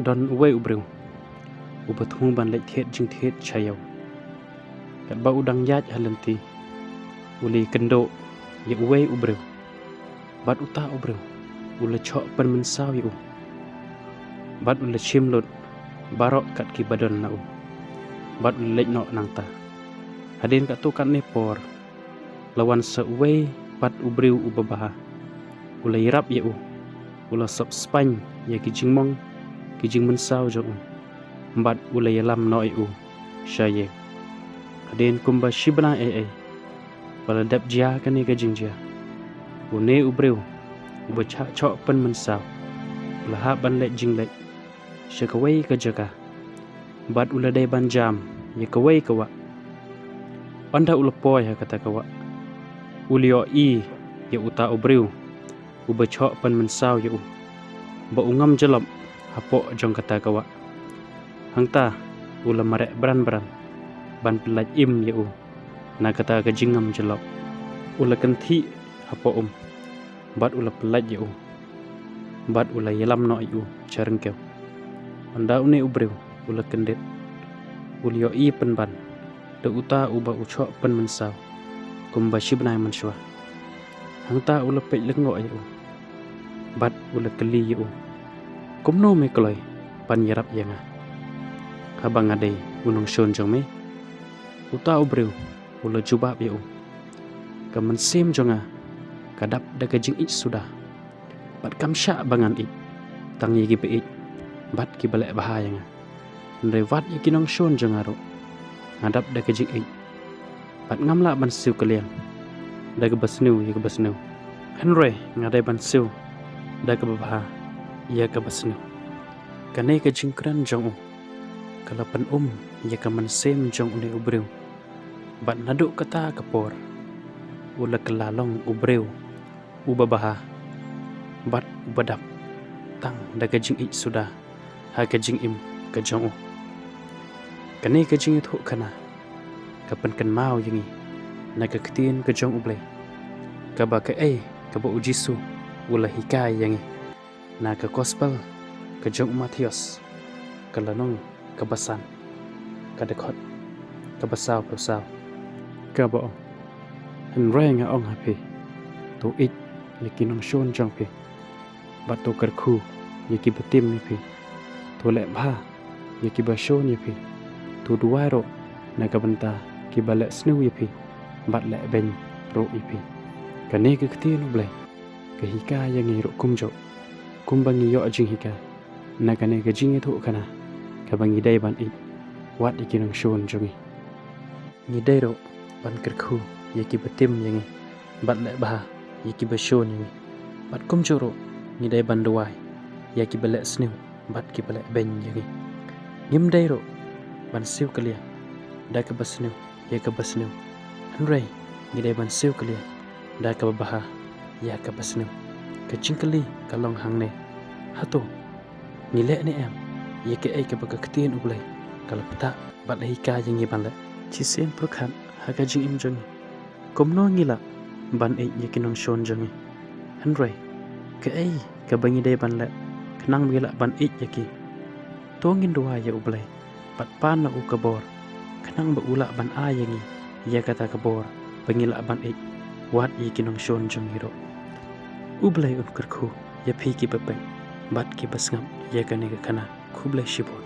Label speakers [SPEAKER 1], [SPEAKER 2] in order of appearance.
[SPEAKER 1] don uwe ubreu ubat hu ban lek thiet jing thiet chayaw kat ba udang yaj halanti uli kendo ye uwe ubreu bat uta ubreu ula chok pen mensaw yu bat ula chimlut barok kat ki badan na bat ula lek no nang ta hadin kat tu kat ne por lawan sa uwe bat ubreu ubabaha ula irap ye ula sop spany ye kijing mong kijing mensaw jo bat ula yalam no shaye hadin kumba shibna wala dap jia kani ka jingjia une ubreu ubacha chok pen mensaw ula ha ban lek jing lek shakawai ka jaka bat ula dai ban jam ye kawai kawa anda ula poy ha kata kawa ulio ye uta ubreu ubachok pen mensaw ye ba ungam jelap hapo jong kata kawa hangta ula marek bran ban pelaj im ye na kata ka jingam jelap ula kanthi hapo bat ula pelaj ye bat ula yalam no charengkew anda une ubreu ula kendet ulio pen ban de uta uba uchok pen mensaw kumba shibnai manswa hangta ula pej lengo ye bat ula keli ye kumno me kloy pan yarap yanga habang adai gunung shon jong me uta ubreu ula jubab ye kaman sim jonga kadap daga jing sudah bat kamsha bangan tang ye gi bat ki balek bahaya nga rewat ye kinong shon jonga ro ngadap daga jing bat ngamla ban siu kalian daga basnu ye basnu hanre ngadai ban siu daga baha ya ka basnu kanai ka jingkran jong kalapan ya ka man sem jong ne ubreu bat naduk kata kapor ula kelalong ubreu ubabaha bat ubadap tang daga jing sudah ha ka jing im ka jong kanai ka jing itu kana kapan kan mau yangi naga ketin ka jong uble ka ba ka ka ba ujisu ula hikai yangi na ka gospel ka jong Matius kalanong kabasan kadekot kabasaw kabasaw ka ba hanreng ong happy to yakinong shon jong pe bat to karku yaki batim ni pe to le bha yaki ba shon ni pe to duwaro na kabanta ki balek snu ye pe bat le ben ro ipi kane ka ktin ble ka hika yang ro kumjo kumbangi yo jing hika na kane ka jing itu kana ka bangi dai ban wat ikinong shon jongi ni dai ro ban kerku yaki batim yang bat le bah yaki ba shon yang bat kumjo ro ni dai ban duai yaki balek snu bat ki balek ben yang ngim dai ro ban siu kalia da ka basnu ya ka basnu hanrei ni dai ban siu kalia da ka baha ya ka basnu ka chingkali kalong hangne hato nilek ni em ye ke ai ka baka ktin ublai kala pata bat lai ka yang ye ban la chisen prokhan ha ka jing im jong komno ngila ban ai ye kinong shon jong hanrei ke ai ka bangi dai ban la knang ngila ban ai ye ki tongin dua ya ublai pat pan na u kabor kanang ba ula ban ayangi ya kata kabor pangila ban wat ikinong shon jong hiro ublay unkurku ya piki bapay bat ki basngam ya kaniga kana kublay shibon